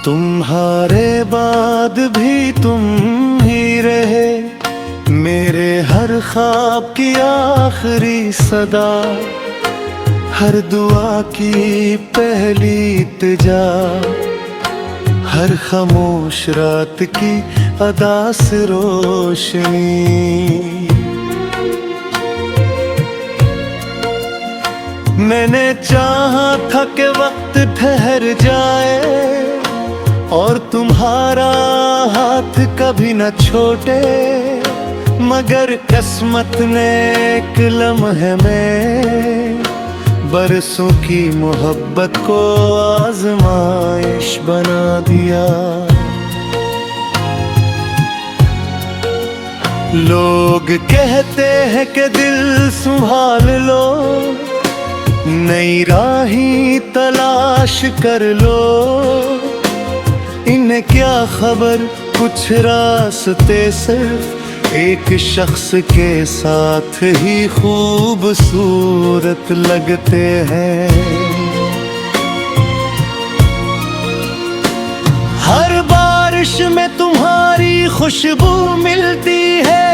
तुम्हारे बाद भी तुम ही रहे, मेरे हर ख्वाब की आखिरी सदा, हर दुआ की पहली इल्तिजा, हर खामोश रात की अदा से रोशनी। मैंने चाहा था कि वक्त ठहर जाए और तुम्हारा हाथ कभी न छोटे, मगर किस्मत ने एक लम्हे में बरसों की मोहब्बत को आजमाइश बना दिया। लोग कहते हैं कि दिल संभाल लो, नई राही तलाश कर लो, इन्हें क्या खबर कुछ रास्ते सिर्फ एक शख्स के साथ ही खूबसूरत लगते हैं। हर बारिश में तुम्हारी खुशबू मिलती है,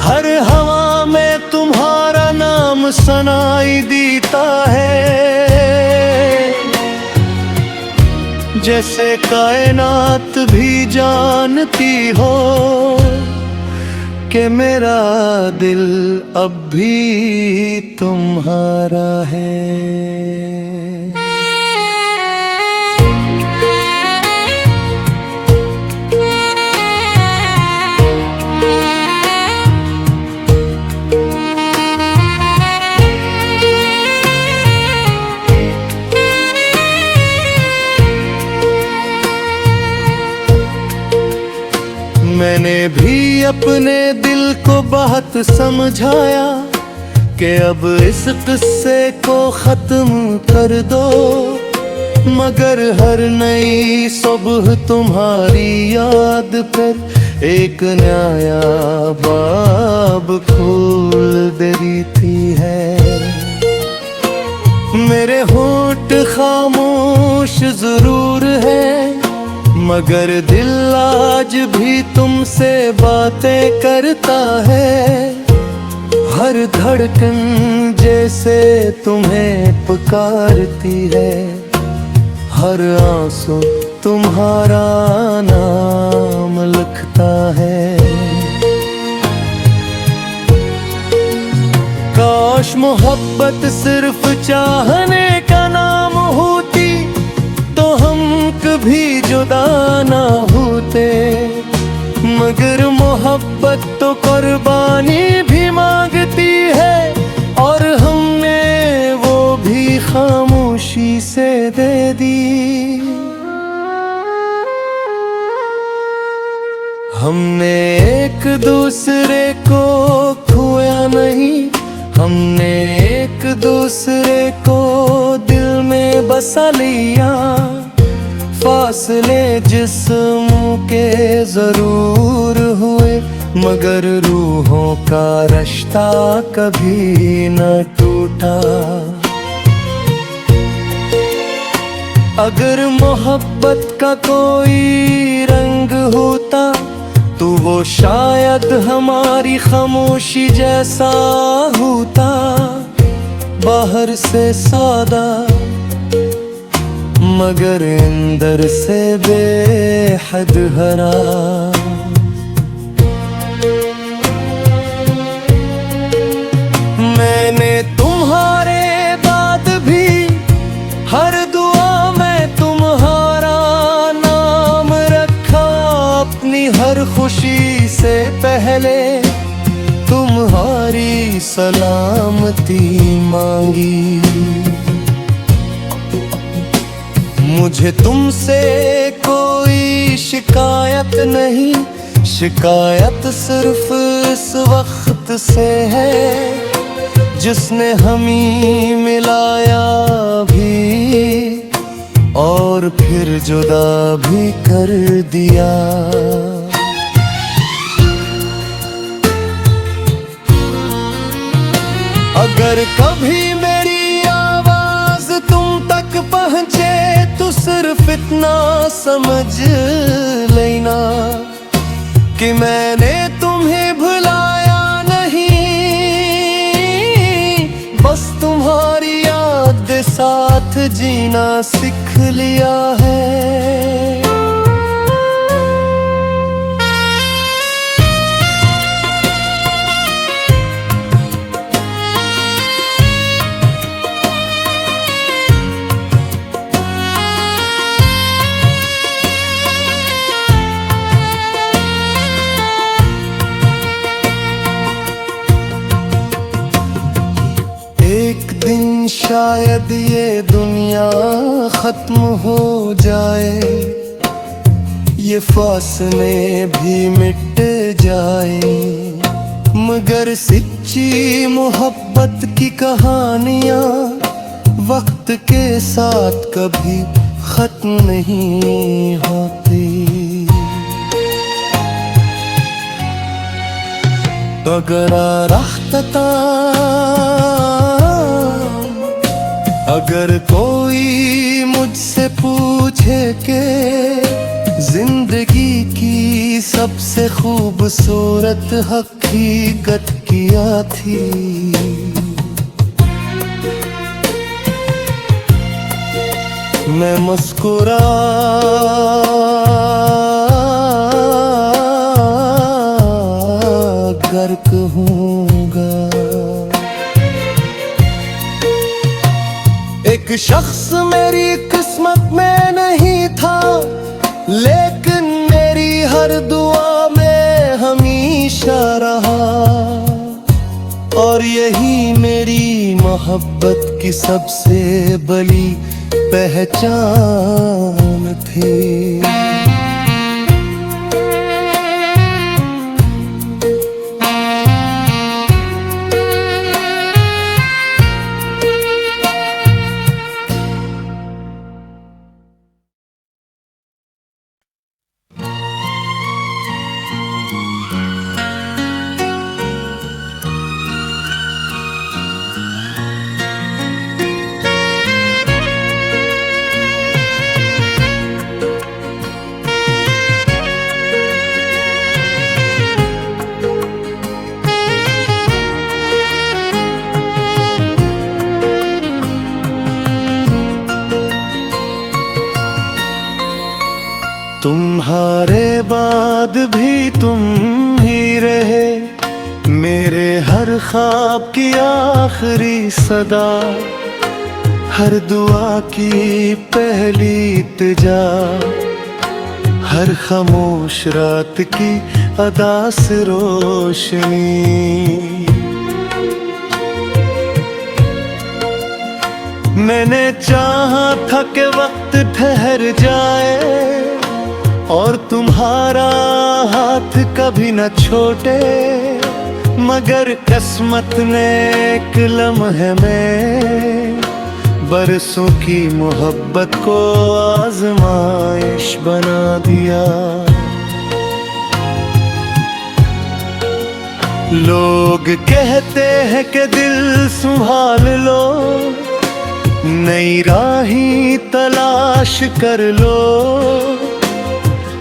हर हवा में तुम्हारा नाम सुनाई देता है। जैसे कायनात भी जानती हो कि मेरा दिल अब भी तुम्हारा है। मैंने भी अपने दिल को बहुत समझाया कि अब इस किस्से को खत्म कर दो, मगर हर नई सुबह तुम्हारी याद पर एक नया बाब खोल देती है। मेरे होंठ खामोश जरूर है, मगर दिल आज भी तुमसे बातें करता है। हर धड़कन जैसे तुम्हें पुकारती है, हर आंसू तुम्हारा नाम लिखता है। काश मोहब्बत सिर्फ चाहने का नाम होती तो हम कभी जुदा ना होते, मगर मोहब्बत तो कुर्बानी भी मांगती है और हमने वो भी खामोशी से दे दी। हमने एक दूसरे को खोया नहीं, हमने एक दूसरे को दिल में बसा लिया। फासले जिस्म के जरूर हुए, मगर रूहों का रिश्ता कभी न टूटा। अगर मोहब्बत का कोई रंग होता तो वो शायद हमारी खामोशी जैसा होता, बाहर से सादा मगर अंदर से बेहद हरा। मैंने तुम्हारे बाद भी हर दुआ में तुम्हारा नाम रखा, अपनी हर खुशी से पहले तुम्हारी सलामती मांगी। मुझे तुमसे कोई शिकायत नहीं, शिकायत सिर्फ इस वक्त से है जिसने हमें मिलाया भी और फिर जुदा भी कर दिया। अगर कभी मेरी पहुंचे तो सिर्फ इतना समझ लेना कि मैंने तुम्हें भुलाया नहीं, बस तुम्हारी याद के साथ जीना सीख लिया है। एक दिन शायद ये दुनिया खत्म हो जाए, ये फासले भी मिट जाए, मगर सच्ची मोहब्बत की कहानियाँ वक्त के साथ कभी खत्म नहीं होती। अगर रखता अगर कोई मुझसे पूछे कि जिंदगी की सबसे खूबसूरत हकीकत क्या थी, मैं मुस्कुरा कर कहूँगा। एक शख्स मेरी किस्मत में नहीं था, लेकिन मेरी हर दुआ में हमेशा रहा, और यही मेरी मोहब्बत की सबसे बड़ी पहचान थी। तुम्हारे बाद भी तुम ही रहे, मेरे हर ख्वाब की आखिरी सदा, हर दुआ की पहली इल्तिजा, हर खामोश रात की अदा से रोशनी। मैंने चाहा था कि वक्त ठहर जाए और तुम्हारा हाथ कभी न छोटे, मगर किस्मत ने एक लम्हे में बरसों की मोहब्बत को आजमाइश बना दिया। लोग कहते हैं कि दिल संभाल लो, नई राही तलाश कर लो,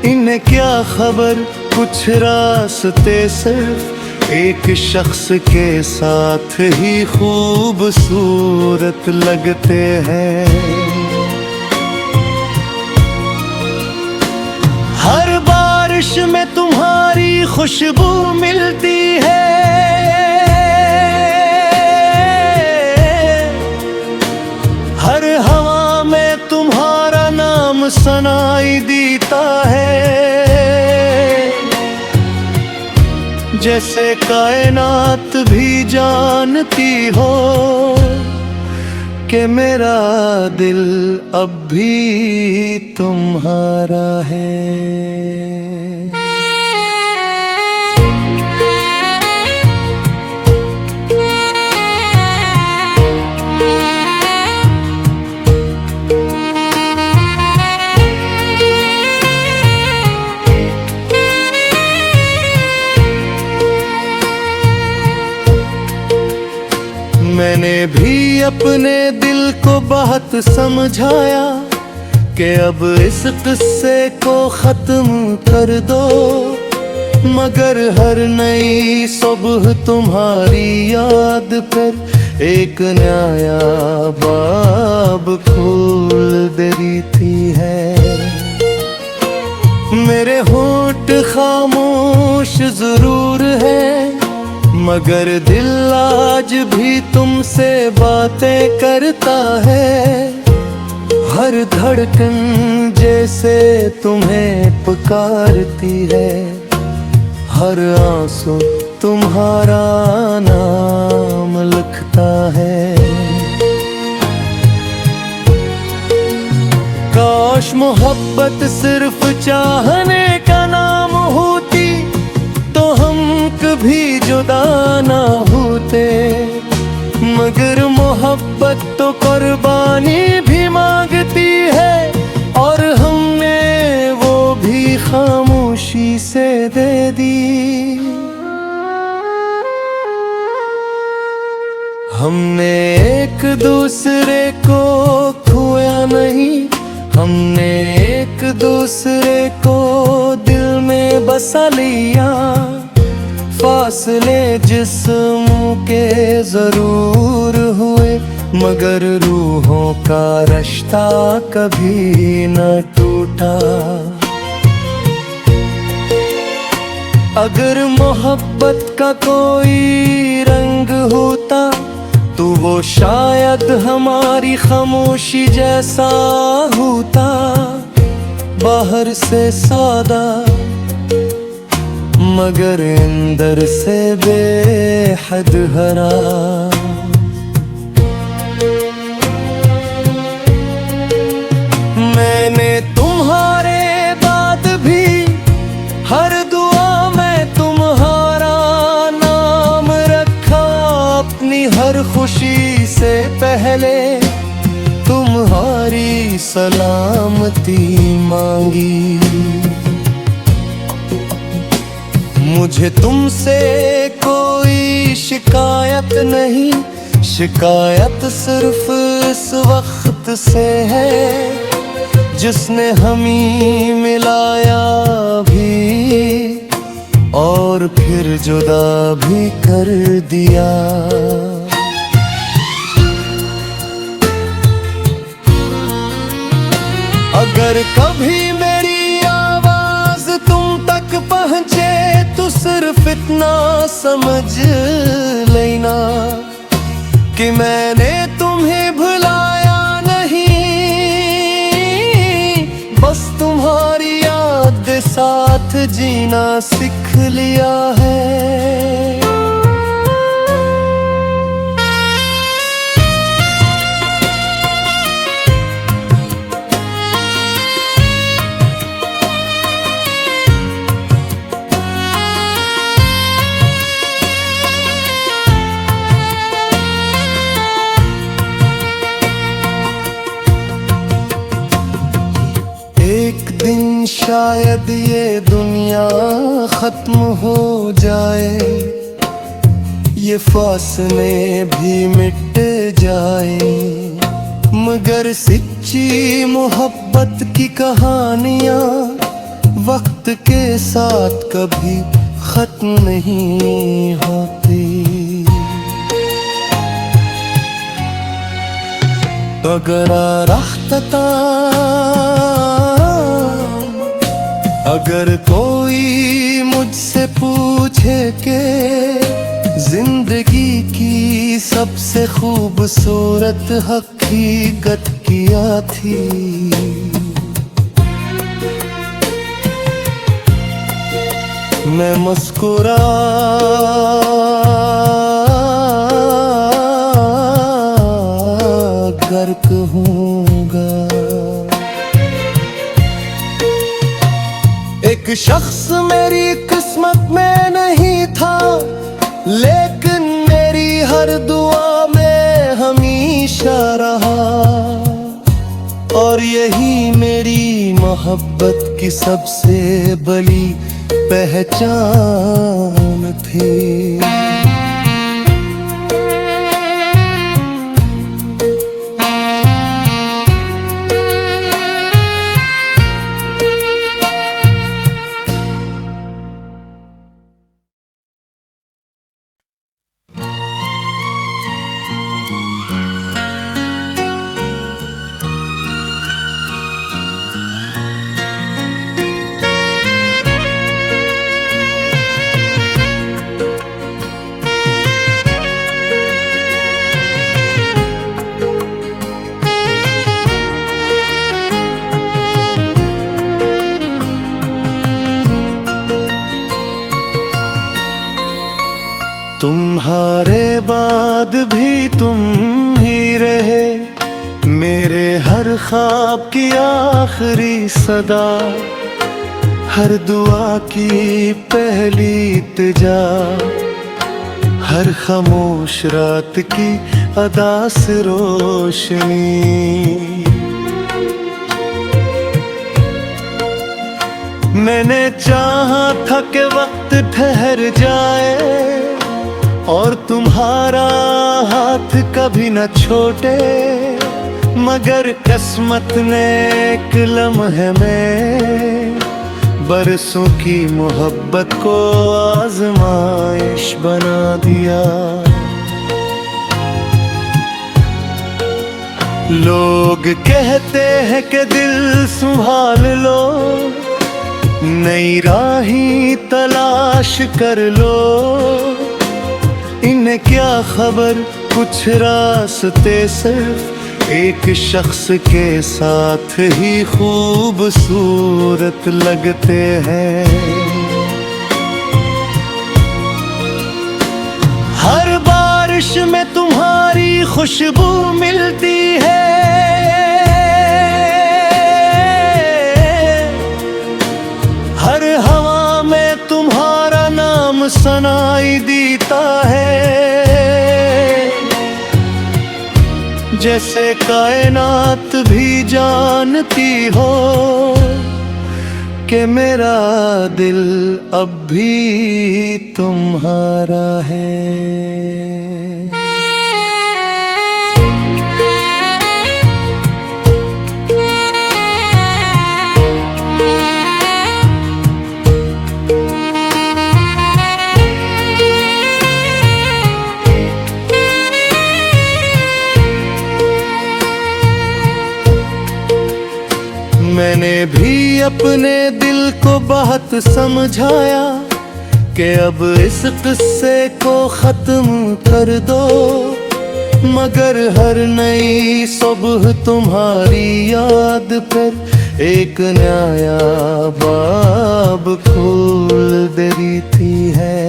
इन्हें क्या खबर कुछ रास्ते सिर्फ एक शख्स के साथ ही खूबसूरत लगते हैं। हर बारिश में तुम्हारी खुशबू मिलती है, हर हवा में तुम्हारा नाम सुनाई देता है, जैसे कायनात भी जानती हो कि मेरा दिल अब भी तुम्हारा है। मैंने भी अपने दिल को बहुत समझाया कि अब इस किस्से को खत्म कर दो, मगर हर नई सुबह तुम्हारी याद पर एक नया बाब खोल देती है। मेरे होंठ खामोश जरूर है, मगर दिल आज भी तुमसे बातें करता है। हर धड़कन जैसे तुम्हें पुकारती है, हर आंसू तुम्हारा नाम लिखता है। काश मोहब्बत सिर्फ चाहने का नाम होती तो हम कभी जुदा ना होते, मगर मोहब्बत तो कुर्बानी भी मांगती है, और हमने वो भी खामोशी से दे दी। हमने एक दूसरे को खोया नहीं, हमने एक दूसरे को दिल में बसा लिया। फासले जिस्म के जरूर हुए, मगर रूहों का रिश्ता कभी न टूटा। अगर मोहब्बत का कोई रंग होता तो वो शायद हमारी खामोशी जैसा होता, बाहर से सादा मगर अंदर से बेहद हरा। मैंने तुम्हारे बाद भी हर दुआ में तुम्हारा नाम रखा, अपनी हर खुशी से पहले तुम्हारी सलामती मांगी। मुझे तुमसे कोई शिकायत नहीं, शिकायत सिर्फ इस वक्त से है जिसने हमें मिलाया भी और फिर जुदा भी कर दिया। अगर कभी मेरी आवाज तुम तक पहुंचे तो सिर्फ इतना समझ लेना कि मैंने तुम्हें भुलाया नहीं, बस तुम्हारी याद के साथ जीना सीख लिया है। एक दिन शायद ये दुनिया खत्म हो जाए, ये फासले भी मिट जाए, मगर सच्ची मोहब्बत की कहानियाँ वक्त के साथ कभी खत्म नहीं होती। अगर राहता अगर कोई मुझसे पूछे के जिंदगी की सबसे खूबसूरत हकीकत क्या थी, मैं मुस्कुरा कर कहूँगा। एक शख्स मेरी किस्मत में नहीं था, लेकिन मेरी हर दुआ में हमेशा रहा, और यही मेरी मोहब्बत की सबसे बड़ी पहचान थी। बाद भी तुम ही रहे, मेरे हर ख्वाब की आखिरी सदा, हर दुआ की पहली इल्तिजा, हर खामोश रात की अदा से रोशनी। मैंने चाहा था कि वक्त ठहर जाए और तुम्हारा हाथ कभी न छोटे, मगर किस्मत ने एक लम्हे में बरसों की मोहब्बत को आजमाइश बना दिया। लोग कहते हैं कि दिल संभाल लो, नई राही तलाश कर लो, इन्हें क्या खबर कुछ रास्ते सिर्फ एक शख्स के साथ ही खूबसूरत लगते हैं। हर बारिश में तुम्हारी खुशबू मिलती है, हर हवा में तुम्हारा नाम सुनाई देता है। जैसे कायनात भी जानती हो कि मेरा दिल अब भी तुम्हारा है। मैंने भी अपने दिल को बहुत समझाया कि अब इस किस्से को खत्म कर दो, मगर हर नई सुबह तुम्हारी याद पर एक नया बाब खोल देती है।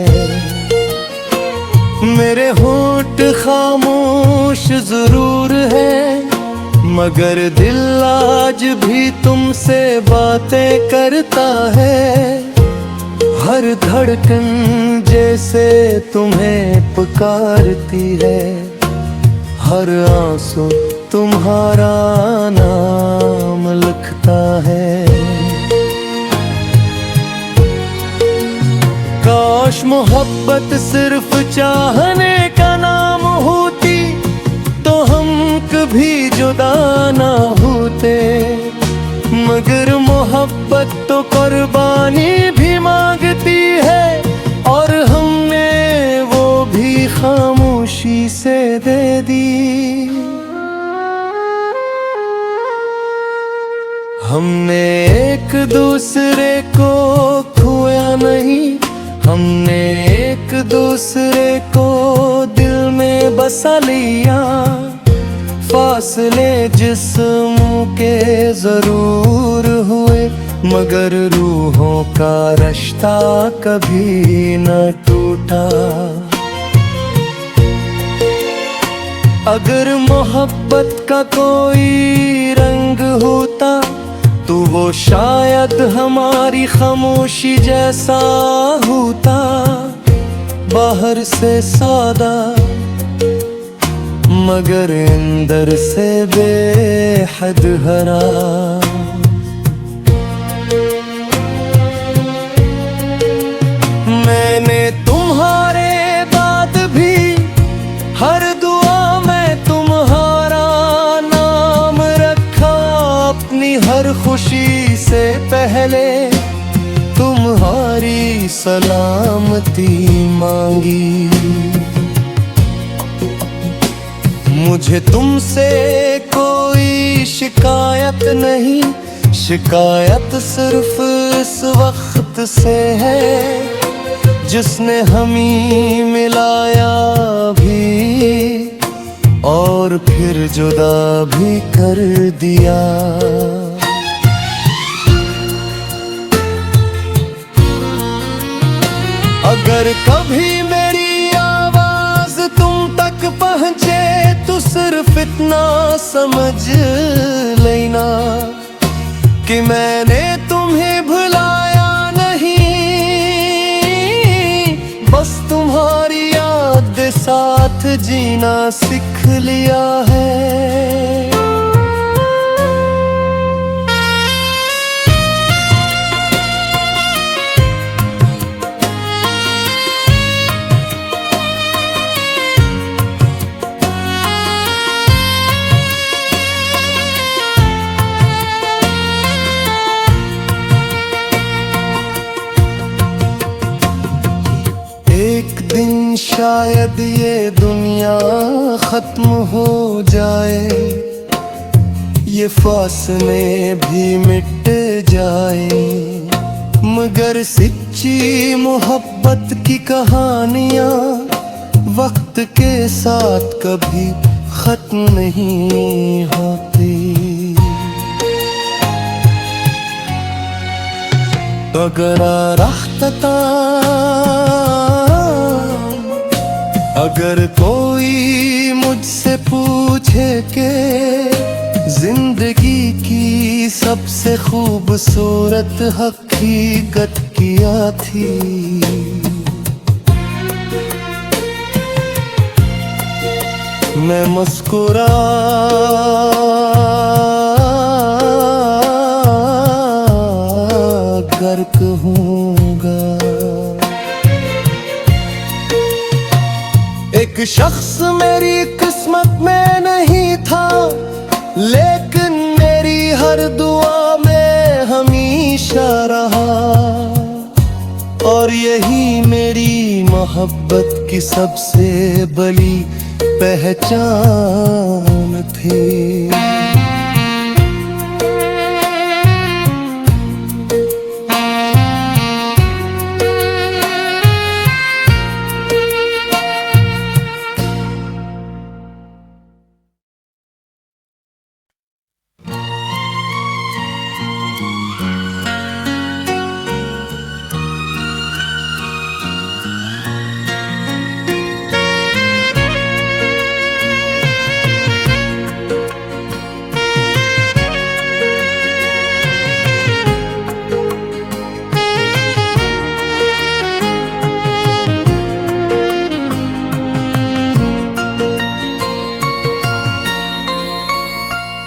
मेरे होंठ खामोश जरूर है, मगर दिल आज भी तुमसे बातें करता है। हर धड़कन जैसे तुम्हें पुकारती है, हर आंसू तुम्हारा नाम लिखता है। काश मोहब्बत सिर्फ चाहने का नाम होती तो हम कभी जुदा ना होते, मगर मोहब्बत तो कुर्बानी भी मांगती है और हमने वो भी खामोशी से दे दी। हमने एक दूसरे को खोया नहीं, हमने एक दूसरे को दिल में बसा लिया। फासले जिस्म के जरूर हुए, मगर रूहों का रिश्ता कभी न टूटा। अगर मोहब्बत का कोई रंग होता तो वो शायद हमारी खामोशी जैसा होता, बाहर से सादा मगर अंदर से बेहद हरा। मैंने तुम्हारे बाद भी हर दुआ में तुम्हारा नाम रखा, अपनी हर खुशी से पहले तुम्हारी सलामती मांगी। मुझे तुमसे कोई शिकायत नहीं, शिकायत सिर्फ इस वक्त से है जिसने हमें मिलाया भी और फिर जुदा भी कर दिया। अगर कभी मेरी आवाज तुम सिर्फ इतना समझ लेना कि मैंने तुम्हें भुलाया नहीं, बस तुम्हारी याद साथ जीना सीख लिया है। एक दिन शायद ये दुनिया खत्म हो जाए, ये फासले भी मिट जाए, मगर सच्ची मोहब्बत की कहानियाँ वक्त के साथ कभी खत्म नहीं होती। अगर रखता, अगर कोई मुझसे पूछे कि जिंदगी की सबसे खूबसूरत हकीकत क्या थी, मैं मुस्कुरा कर कहूँगा। एक शख्स मेरी किस्मत में नहीं था, लेकिन मेरी हर दुआ में हमेशा रहा, और यही मेरी मोहब्बत की सबसे बड़ी पहचान थी।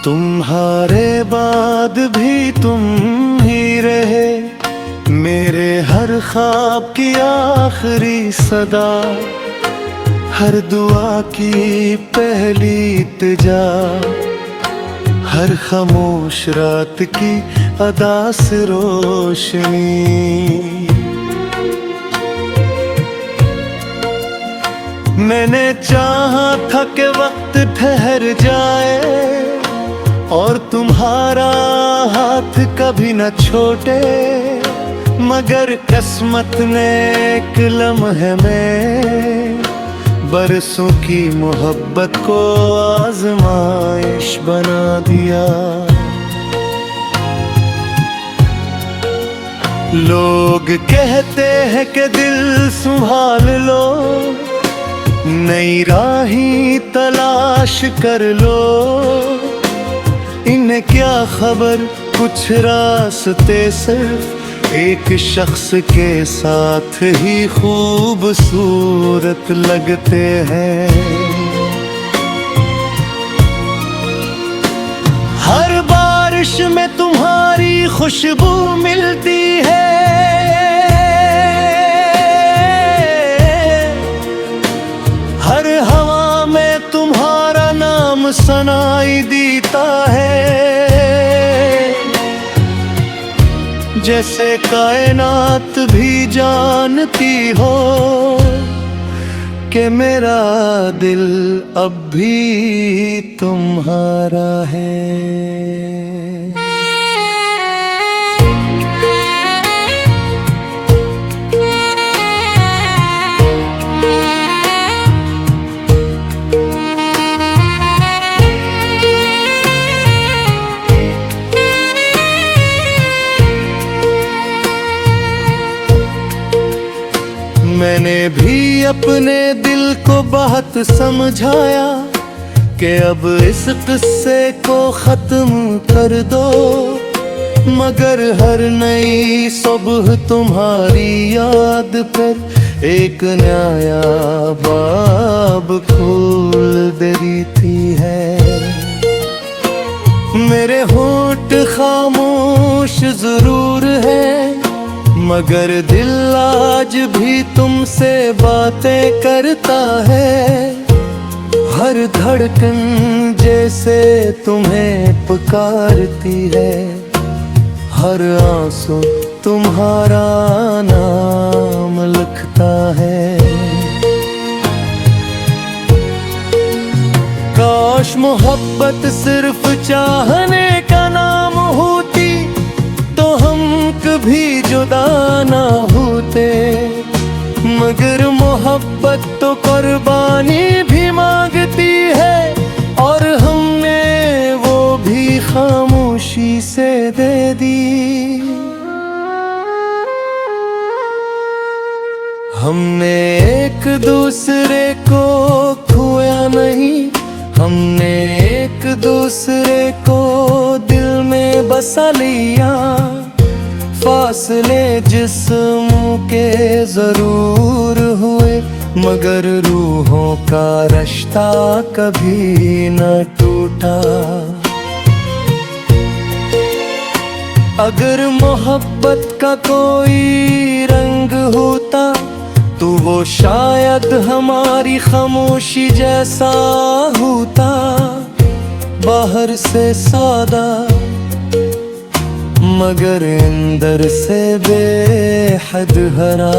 तुम्हारे बाद भी तुम ही रहे, मेरे हर ख्वाब की आखिरी सदा, हर दुआ की पहली इल्तिजा, हर खामोश रात की अदा से रोशनी। मैंने चाहा था कि वक्त ठहर जाए और तुम्हारा हाथ कभी न छोटे, मगर किस्मत ने एक लम्हे में बरसों की मोहब्बत को आजमाइश बना दिया। लोग कहते हैं कि दिल संभाल लो, नई राहें तलाश कर लो, इन्हें क्या खबर कुछ रास्ते सिर्फ एक शख्स के साथ ही खूबसूरत लगते हैं। हर बारिश में तुम्हारी खुशबू मिलती है, हर हवा में तुम्हारा नाम सुनाई देता है, जैसे कायनात भी जानती हो कि मेरा दिल अब भी तुम्हारा है। मैंने भी अपने दिल को बहुत समझाया, कि अब इस किस्से को खत्म कर दो, मगर हर नई सुबह तुम्हारी याद पर एक नया बाब खोल देती है। मेरे होंठ खामोश जरूर है, मगर दिल आज भी तुमसे बातें करता है। हर धड़कन जैसे तुम्हें पुकारती है, हर आंसू तुम्हारा नाम लिखता है। काश मोहब्बत सिर्फ चाहने का नाम होती, तो हम कभी जुदा ना होते। मगर मोहब्बत तो कुर्बानी भी मांगती है, और हमने वो भी खामोशी से दे दी। हमने एक दूसरे को खोया नहीं, हमने एक दूसरे को दिल में बसा लिया। फासले जिस्म के जरूर हुए, मगर रूहों का रिश्ता कभी न टूटा। अगर मोहब्बत का कोई रंग होता, तो वो शायद हमारी खामोशी जैसा होता। बाहर से सादा, मगर अंदर से बेहद हरा।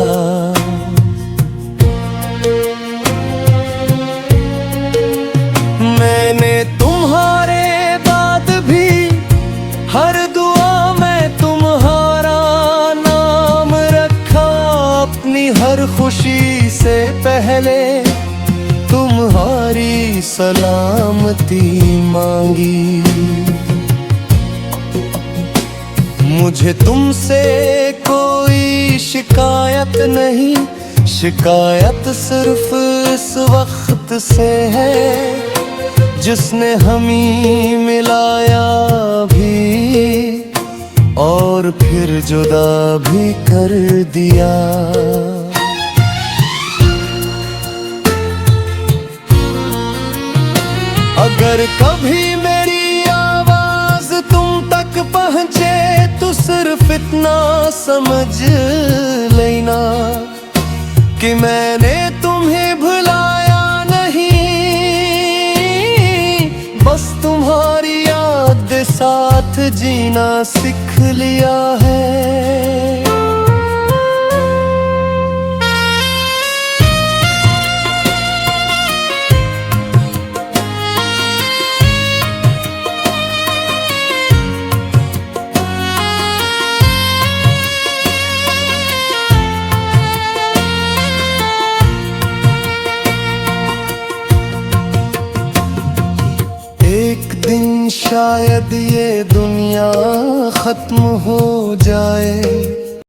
मैंने तुम्हारे बाद भी हर दुआ में तुम्हारा नाम रखा। अपनी हर खुशी से पहले तुम्हारी सलामती मांगी। मुझे तुमसे कोई शिकायत नहीं, शिकायत सिर्फ इस वक्त से है, जिसने हमें मिलाया भी और फिर जुदा भी कर दिया। अगर कभी मेरी आवाज तुम तक पहुंचे, तो सिर्फ इतना समझ लेना कि मैंने तुम्हें भुलाया नहीं, बस तुम्हारी याद साथ जीना सीख लिया है। एक दिन शायद ये दुनिया खत्म हो जाए,